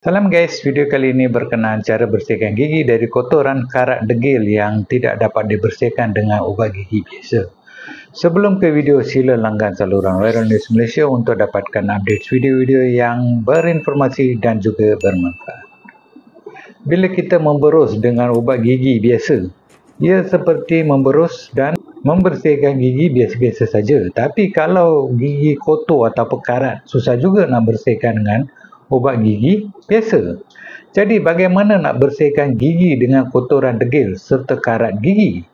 Salam guys, video kali ini berkenaan cara bersihkan gigi dari kotoran karat degil yang tidak dapat dibersihkan dengan ubat gigi biasa. Sebelum ke video, sila langgan saluran Viral News Malaysia untuk dapatkan update video-video yang berinformasi dan juga bermanfaat. Bila kita memberus dengan ubat gigi biasa, ia seperti memberus dan membersihkan gigi biasa-biasa saja. Tapi kalau gigi kotor atau karat, susah juga nak bersihkan dengan ubat gigi biasa. Jadi bagaimana nak bersihkan gigi dengan kotoran degil serta karat gigi?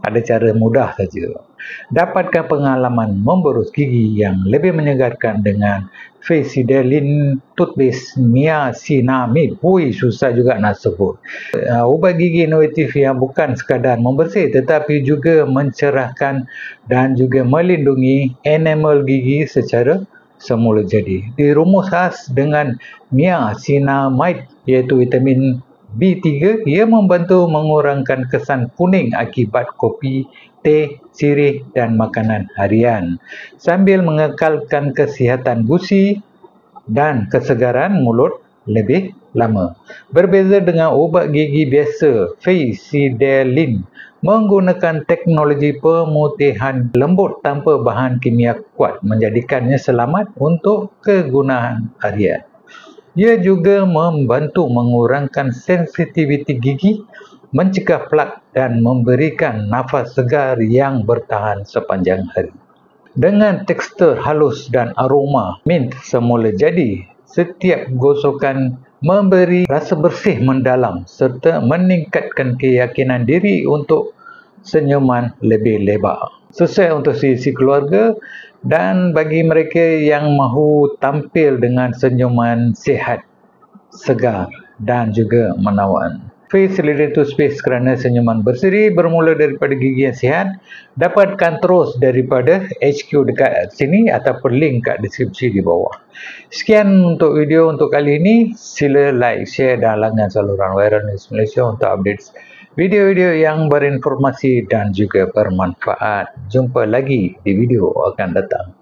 Ada cara mudah saja. Dapatkan pengalaman memberus gigi yang lebih menyegarkan dengan Facidelin Toothpaste Niacinamide. Susah juga nak sebut. Ubat gigi inovatif yang bukan sekadar membersih tetapi juga mencerahkan dan juga melindungi enamel gigi secara semula jadi. Dirumus khas dengan niacinamide iaitu vitamin B3, ia membantu mengurangkan kesan kuning akibat kopi, teh, sirih dan makanan harian sambil mengekalkan kesihatan gusi dan kesegaran mulut lebih lama. Berbeza dengan ubat gigi biasa, Facidelin menggunakan teknologi pemutihan lembut tanpa bahan kimia kuat, menjadikannya selamat untuk kegunaan harian. Ia juga membantu mengurangkan sensitiviti gigi, mencegah plak dan memberikan nafas segar yang bertahan sepanjang hari. Dengan tekstur halus dan aroma mint semula jadi, setiap gosokan memberi rasa bersih mendalam serta meningkatkan keyakinan diri untuk senyuman lebih lebar. Sesuai untuk sisi keluarga dan bagi mereka yang mahu tampil dengan senyuman sihat, segar dan juga menawan. Facidelin Toothpaste kerana senyuman berseri bermula daripada gigi yang sihat. Dapatkan terus daripada HQ dekat sini ataupun link kat deskripsi di bawah. Sekian untuk video untuk kali ini. Sila like, share dan langgan saluran Viral News Malaysia untuk update video-video yang berinformasi dan juga bermanfaat. Jumpa lagi di video akan datang.